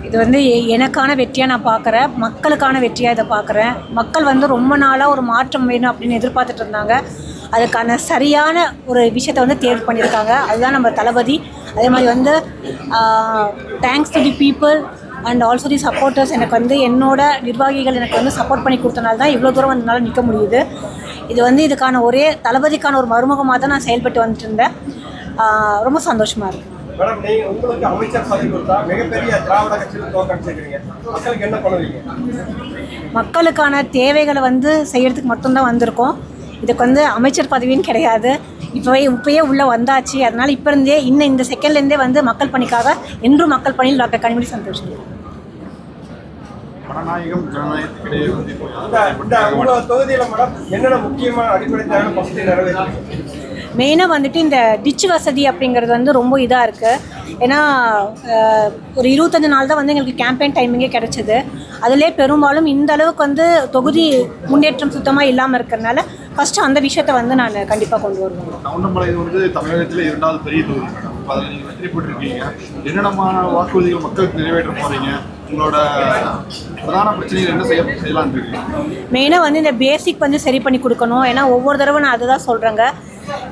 இது வந்து எனக்கான வெற்றியாக நான் பார்க்குறேன், மக்களுக்கான வெற்றியாக இதை பார்க்குறேன். மக்கள் வந்து ரொம்ப நாளாக ஒரு மாற்றம் வேணும் அப்படின்னு எதிர்பார்த்துட்டு இருந்தாங்க. அதுக்கான சரியான ஒரு விஷயத்தை வந்து தேர்வு பண்ணியிருக்காங்க. அதுதான் நம்ம தளபதி. அதே மாதிரி வந்து thanks to the people and also the supporters. எனக்கு வந்து என்னோட நிர்வாகிகள் எனக்கு வந்து சப்போர்ட் பண்ணி கொடுத்தனால தான் இவ்வளோ தூரம் என்னால் நிற்க முடியுது. இது வந்து இதுக்கான ஒரே தளபதிக்கான ஒரு மருமகமாக தான் நான் செயல்பட்டு வந்துட்டு இருந்தேன். ரொம்ப சந்தோஷமாக இருக்குது. மேடம், நீங்கள் உங்களுக்கு அமைச்சர் பதவி கொடுத்தா மிகப்பெரிய திராவிட கட்சியில் தோற்கடிச்சிருக்கீங்க. மக்களுக்கு என்ன பண்ணுவீங்க? மக்களுக்கான தேவைகளை வந்து செய்கிறதுக்கு மட்டும்தான் வந்திருக்கோம். இதுக்கு வந்து அமைச்சர் பதவின்னு கிடையாது. இப்போயே உள்ளே வந்தாச்சு. அதனால் இப்போ இருந்தே இந்த செகண்ட்லேருந்தே வந்து மக்கள் பணிக்காக என்றும் மக்கள் பணியில் டாக்டர் கனிமொழி சந்தோஷம். தொகுதியில் மேடம் என்னென்ன முக்கியமான அடிப்படை தேவை பகுதி நிறைவேற்று? மெயினாக வந்துட்டு இந்த டிச் வசதி அப்படிங்கிறது வந்து ரொம்ப இதாக இருக்குது. ஏன்னா ஒரு 25 நாள் தான் வந்து எங்களுக்கு கேம்பெயின் டைமிங்கே கிடச்சிது. அதிலே பெரும்பாலும் இந்த அளவுக்கு வந்து தொகுதி முன்னேற்றம் சுத்தமாக இல்லாமல் இருக்கிறதுனால ஃபஸ்ட்டு அந்த விஷயத்தை வந்து நான் கண்டிப்பாக கொண்டு வருவேன். கவுண்டமலை வந்து தமிழகத்தில் 2வது பெரிய தொகுதி. அதில் நீங்கள் வெற்றி பெற்றிருக்கீங்க. என்னென்னமான வாக்குறுதிகள் மக்களுக்கு நிறைவேற்ற போகிறீங்க? உங்களோட பிரதான பிரச்சனைகள் என்ன செய்யலான்னு இருக்கீங்க? மெயினாக வந்து இந்த பேசிக் வந்து சரி பண்ணி கொடுக்கணும். ஏன்னா ஒவ்வொரு தடவை நான் அதை தான் சொல்கிறேங்க.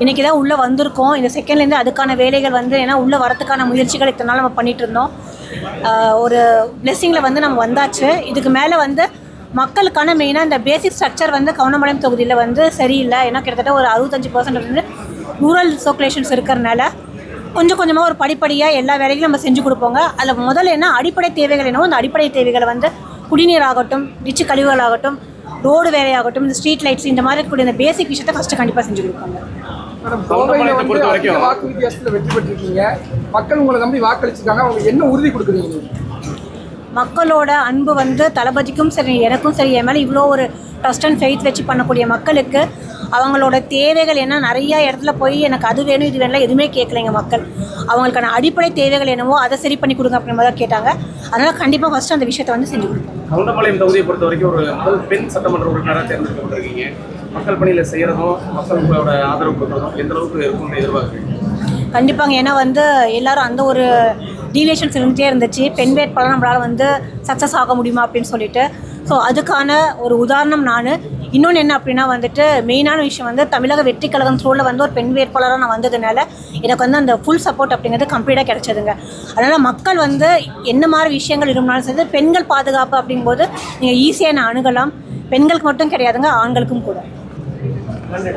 இன்றைக்கி தான் உள்ளே வந்திருக்கோம். இந்த செகண்ட்லேருந்து அதுக்கான வேலைகள் வந்து ஏன்னா உள்ளே வரத்துக்கான முயற்சிகள் இத்தனை நாள் நம்ம பண்ணிகிட்டு இருந்தோம். ஒரு பிளெஸ்ஸிங்கில் வந்து நம்ம வந்தாச்சு. இதுக்கு மேலே வந்து மக்களுக்கான மெயினாக இந்த பேசிக் ஸ்ட்ரக்சர் வந்து கவுண்டமலை தொகுதியில் வந்து சரியில்லை. ஏன்னா கிட்டத்தட்ட ஒரு 65% வந்து ரூரல் சர்க்குலேஷன்ஸ் இருக்கிறனால கொஞ்சம் கொஞ்சமாக ஒரு படிப்படியாக எல்லா வேலைகளும் நம்ம செஞ்சு கொடுப்போங்க. அதில் முதல்ல என்ன அடிப்படை தேவைகள் என்னவோ அந்த அடிப்படை தேவைகளை வந்து குடிநீர் ஆகட்டும், டிச்சு கழிவுகள் ஆகட்டும், ரோடு வேலையாகட்டும், இந்த ஸ்ட்ரீட் லைட்ஸ், இந்த மாதிரி இருக்கக்கூடிய இந்த பேசிக் விஷயத்தை ஃபஸ்ட்டு கண்டிப்பாக செஞ்சு கொடுப்பாங்க. கோவையில் வந்து அதிக வாக்கு வித்தியாசத்தில் வெற்றி பெற்றிருக்கீங்க. மக்கள் உங்களை நம்பி வாக்களிச்சிருக்காங்க. அவங்க என்ன உறுதி கொடுக்குறீங்க? மக்களோட அன்பு வந்து தளபதிக்கும் சரி எனக்கும் சரி என் மேலே இவ்வளோ ஒரு ட்ரஸ்ட் அண்ட் ஃபெய்த் வச்சு பண்ணக்கூடிய மக்களுக்கு அவங்களோட தேவைகள் என்ன நிறையா இடத்துல போய் எனக்கு அது வேணும் இது வேணும் எதுவுமே கேட்கலைங்க. மக்கள் அவங்களுக்கான அடிப்படை தேவைகள் என்னவோ அதை சரி பண்ணி கொடுங்க அப்படின்ற மாதிரி தான் கேட்டாங்க. அதனால் கண்டிப்பாக ஃபஸ்ட்டு அந்த விஷயத்தை வந்து செஞ்சு கொடுப்பாங்க. கவுண்டமலையம் தொகுதியை பொறுத்த வரைக்கும் ஒரு முதல் பெண் சட்டமன்ற உறுப்பினராக தேர்ந்தெடுக்கப்பட்டிருக்கீங்க. மக்கள் பணியில் செய்கிறதும் மக்களோட ஆதரவு கொடுக்குறதும் எந்த அளவுக்கு இருக்கும்னு எதிர்பார்க்குறீங்க? கண்டிப்பாங்க. ஏன்னா வந்து எல்லோரும் அந்த ஒரு டீவியேஷன்ஸ் இருந்துகிட்டே இருந்துச்சு. பெண் வேட்பாளர் நம்மளால் வந்து சக்ஸஸ் ஆக முடியுமா அப்படின்னு சொல்லிட்டு. ஸோ அதுக்கான ஒரு உதாரணம் நான். இன்னொன்று என்ன அப்படின்னா வந்துட்டு மெயினான விஷயம் வந்து தமிழக வெற்றி கழகம் த்ரூவில் வந்து ஒரு பெண் வேட்பாளராக நான் வந்ததுனால எனக்கு வந்து அந்த ஃபுல் சப்போர்ட் அப்படிங்கிறது கம்ப்ளீட்டாக கிடைச்சதுங்க. அதனால் மக்கள் வந்து என்ன மாதிரி விஷயங்கள் இருந்தாலும் சரி பெண்கள் பாதுகாப்பு அப்படிங்கும்போது நீங்கள் ஈஸியாக நான் அணுகலாம். பெண்களுக்கு மட்டும் கிடையாதுங்க, ஆண்களுக்கும் கூட. நன்றி.